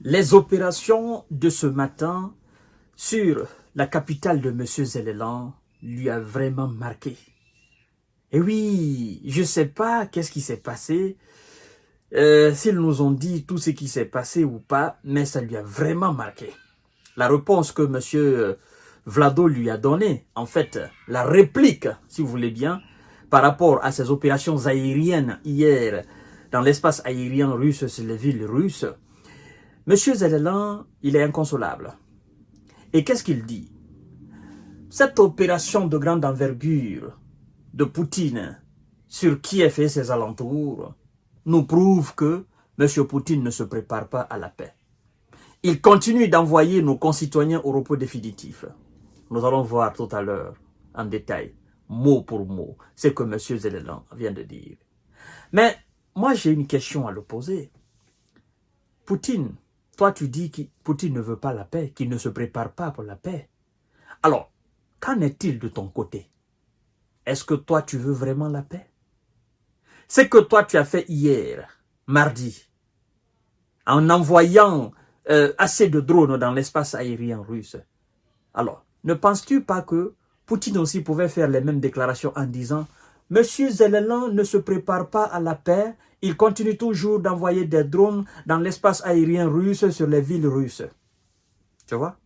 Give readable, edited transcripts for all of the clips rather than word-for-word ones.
Les opérations de ce matin sur la capitale de M. Zellelan lui a vraiment marqué. Et oui, je ne sais pas qu'est-ce qui s'est passé, s'ils nous ont dit tout ce qui s'est passé ou pas, mais ça lui a vraiment marqué. La réponse que M. Vlado lui a donnée, en fait, la réplique, si vous voulez bien, par rapport à ces opérations aériennes hier dans l'espace aérien russe sur les villes russes, M. Zellelan, il est inconsolable. Et qu'est-ce qu'il dit? Cette opération de grande envergure de Poutine sur Kiev et ses alentours nous prouve que M. Poutine ne se prépare pas à la paix. Il continue d'envoyer nos concitoyens au repos définitif. Nous allons voir tout à l'heure, en détail, mot pour mot, ce que M. Zellelan vient de dire. Mais moi, j'ai une question à le poser. Poutine, toi, tu dis que Poutine ne veut pas la paix, qu'il ne se prépare pas pour la paix. Alors, qu'en est-il de ton côté? Est-ce que toi, tu veux vraiment la paix? Ce que toi, tu as fait hier, mardi, en envoyant assez de drones dans l'espace aérien russe. Alors, ne penses-tu pas que Poutine aussi pouvait faire les mêmes déclarations en disant « Monsieur Zellelan ne se prépare pas à la paix, il continue toujours d'envoyer des drones dans l'espace aérien russe sur les villes russes. » Tu vois?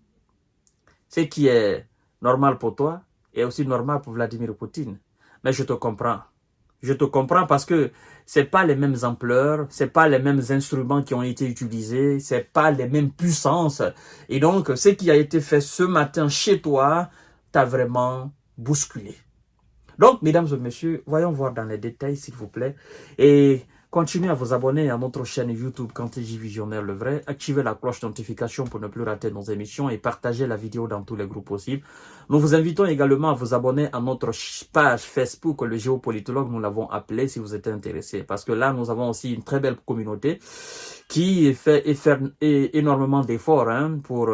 Ce qui est normal pour toi est aussi normal pour Vladimir Poutine. Mais je te comprends. Je te comprends parce que ce n'est pas les mêmes ampleurs, ce n'est pas les mêmes instruments qui ont été utilisés, ce n'est pas les mêmes puissances. Et donc, ce qui a été fait ce matin chez toi t'a vraiment bousculé. Donc, mesdames et messieurs, voyons voir dans les détails, s'il vous plaît. Et continuez à vous abonner à notre chaîne YouTube Kantiji Visionnaire Le Vrai. Activez la cloche de notification pour ne plus rater nos émissions et partagez la vidéo dans tous les groupes possibles. Nous vous invitons également à vous abonner à notre page Facebook, le géopolitologue, nous l'avons appelé si vous êtes intéressé. Parce que là, nous avons aussi une très belle communauté qui fait énormément d'efforts pour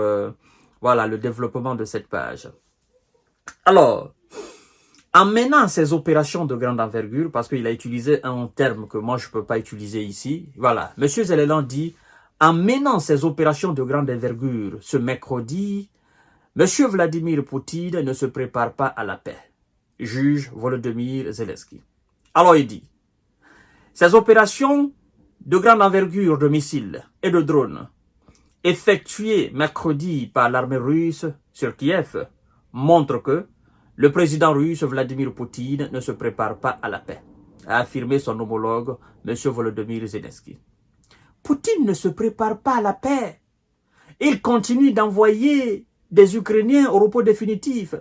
voilà, le développement de cette page. Alors, en menant ces opérations de grande envergure, parce qu'il a utilisé un terme que moi je ne peux pas utiliser ici, voilà, M. Zellelan dit, en menant ces opérations de grande envergure ce mercredi, M. Vladimir Poutine ne se prépare pas à la paix, juge Volodymyr Zelensky. Alors il dit, ces opérations de grande envergure de missiles et de drones effectuées mercredi par l'armée russe sur Kiev montrent que le président russe Vladimir Poutine ne se prépare pas à la paix, a affirmé son homologue M. Volodymyr Zelensky. Poutine ne se prépare pas à la paix. Il continue d'envoyer des Ukrainiens au repos définitif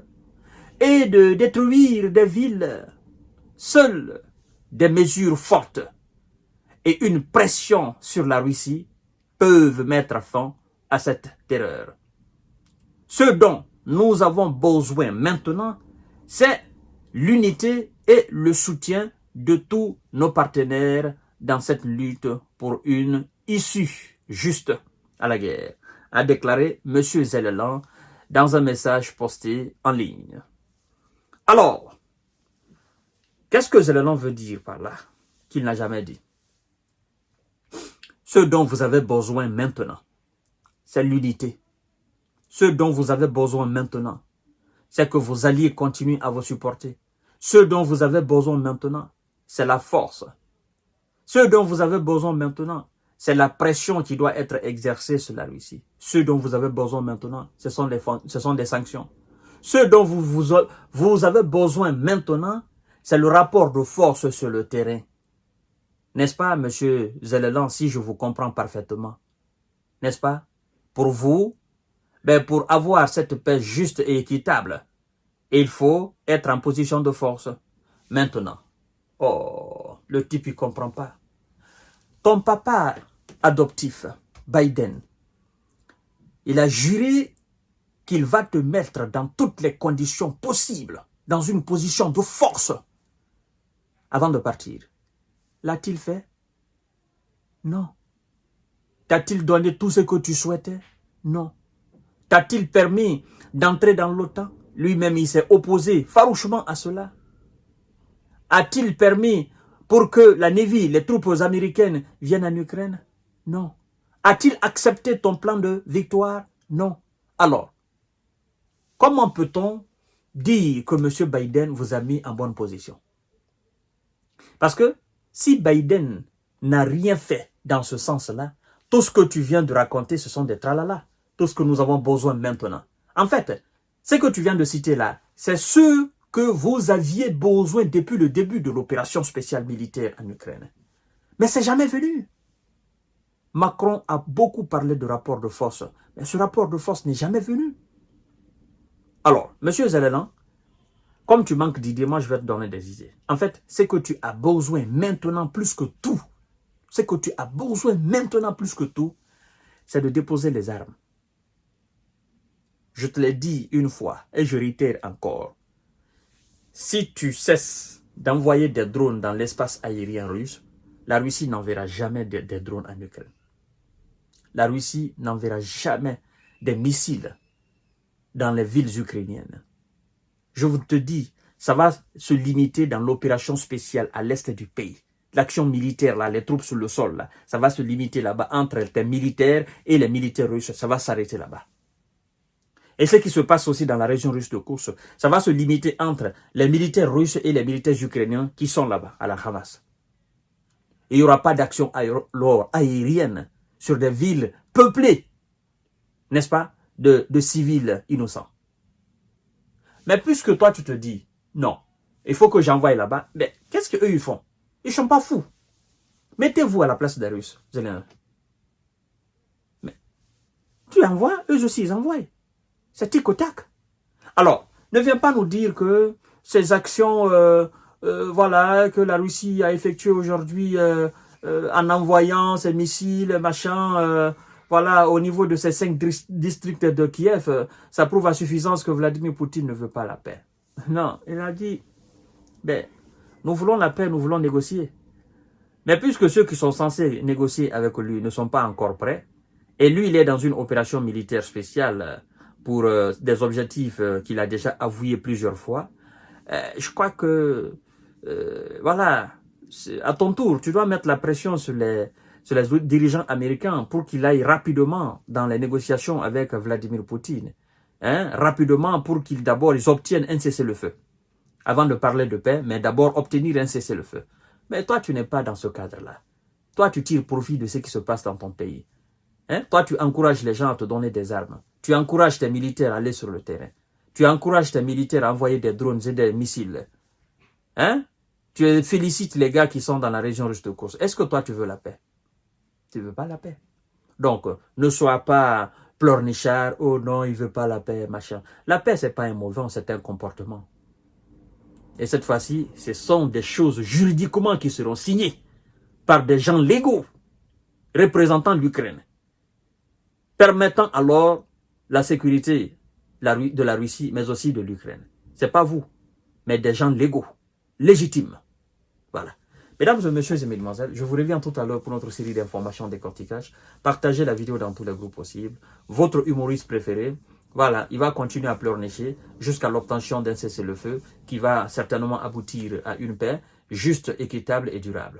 et de détruire des villes. Seules des mesures fortes et une pression sur la Russie peuvent mettre fin à cette terreur. Ce dont nous avons besoin maintenant, c'est l'unité et le soutien de tous nos partenaires dans cette lutte pour une issue juste à la guerre, a déclaré M. Zellelan dans un message posté en ligne. Alors, qu'est-ce que Zellelan veut dire par là, qu'il n'a jamais dit? Ce dont vous avez besoin maintenant, c'est l'unité. Ce dont vous avez besoin maintenant, c'est que vos alliés continuent à vous supporter. Ce dont vous avez besoin maintenant, c'est la force. Ce dont vous avez besoin maintenant, c'est la pression qui doit être exercée sur la Russie. Ce dont vous avez besoin maintenant, ce sont des sanctions. Ce dont vous avez besoin maintenant, c'est le rapport de force sur le terrain. N'est-ce pas, M. Zellelan, si je vous comprends parfaitement? N'est-ce pas? Pour vous, pour avoir cette paix juste et équitable, il faut être en position de force. Maintenant, oh, le type ne comprend pas. Ton papa adoptif, Biden, il a juré qu'il va te mettre dans toutes les conditions possibles, dans une position de force, avant de partir. L'a-t-il fait? Non. T'a-t-il donné tout ce que tu souhaitais? Non. T'a-t-il permis d'entrer dans l'OTAN? Lui-même, il s'est opposé farouchement à cela. A-t-il permis pour que la Navy, les troupes américaines, viennent en Ukraine? Non. A-t-il accepté ton plan de victoire? Non. Alors, comment peut-on dire que M. Biden vous a mis en bonne position? Parce que si Biden n'a rien fait dans ce sens-là, tout ce que tu viens de raconter, ce sont des tralala. Tout ce que nous avons besoin maintenant. En fait, ce que tu viens de citer là, c'est ce que vous aviez besoin depuis le début de l'opération spéciale militaire en Ukraine. Mais c'est jamais venu. Macron a beaucoup parlé de rapport de force, mais ce rapport de force n'est jamais venu. Alors, M. Zelensky, comme tu manques d'idées, moi je vais te donner des idées. En fait, ce que tu as besoin maintenant plus que tout, ce que tu as besoin maintenant plus que tout, c'est de déposer les armes. Je te l'ai dit une fois et je réitère encore. Si tu cesses d'envoyer des drones dans l'espace aérien russe, la Russie n'enverra jamais des drones en Ukraine. La Russie n'enverra jamais des missiles dans les villes ukrainiennes. Je vous te dis, ça va se limiter dans l'opération spéciale à l'est du pays. L'action militaire, là, les troupes sur le sol, là, ça va se limiter là-bas entre les militaires et les militaires russes. Ça va s'arrêter là-bas. Et ce qui se passe aussi dans la région russe de Kursk, ça va se limiter entre les militaires russes et les militaires ukrainiens qui sont là-bas, à la Hamas. Il n'y aura pas d'action aérienne sur des villes peuplées, n'est-ce pas, de civils innocents. Mais puisque toi tu te dis, non, il faut que j'envoie là-bas, mais qu'est-ce qu'eux ils font? Ils ne sont pas fous. Mettez-vous à la place des Russes, Zelensky. Mais tu envoies, eux aussi ils envoient. C'est tic au tac. Alors, ne viens pas nous dire que ces actions, voilà, que la Russie a effectuées aujourd'hui en envoyant ces missiles, machin, voilà, au niveau de ces 5 districts de Kiev, ça prouve à suffisance que Vladimir Poutine ne veut pas la paix. Non, il a dit, ben, nous voulons la paix, nous voulons négocier. Mais puisque ceux qui sont censés négocier avec lui ne sont pas encore prêts, et lui, il est dans une opération militaire spéciale pour des objectifs qu'il a déjà avoués plusieurs fois, je crois que, voilà, à ton tour, tu dois mettre la pression sur les dirigeants américains pour qu'ils aillent rapidement dans les négociations avec Vladimir Poutine. Hein, rapidement pour qu'ils d'abord ils obtiennent un cessez-le-feu. Avant de parler de paix, mais d'abord obtenir un cessez-le-feu. Mais toi, tu n'es pas dans ce cadre-là. Toi, tu tires profit de ce qui se passe dans ton pays. Hein? Toi, tu encourages les gens à te donner des armes. Tu encourages tes militaires à aller sur le terrain. Tu encourages tes militaires à envoyer des drones et des missiles. Hein? Tu félicites les gars qui sont dans la région russe de Kursk. Est-ce que toi, tu veux la paix? Tu ne veux pas la paix. Donc, ne sois pas pleurnichard. Oh non, il ne veut pas la paix, machin. La paix, ce n'est pas un mouvement, c'est un comportement. Et cette fois-ci, ce sont des choses juridiquement qui seront signées par des gens légaux représentant l'Ukraine, permettant alors la sécurité de la Russie, mais aussi de l'Ukraine. Ce n'est pas vous, mais des gens légaux, légitimes. Voilà. Mesdames et messieurs et mesdemoiselles, je vous reviens tout à l'heure pour notre série d'informations décortiquage. Partagez la vidéo dans tous les groupes possibles. Votre humoriste préféré, voilà, il va continuer à pleurnicher jusqu'à l'obtention d'un cessez-le-feu qui va certainement aboutir à une paix juste, équitable et durable.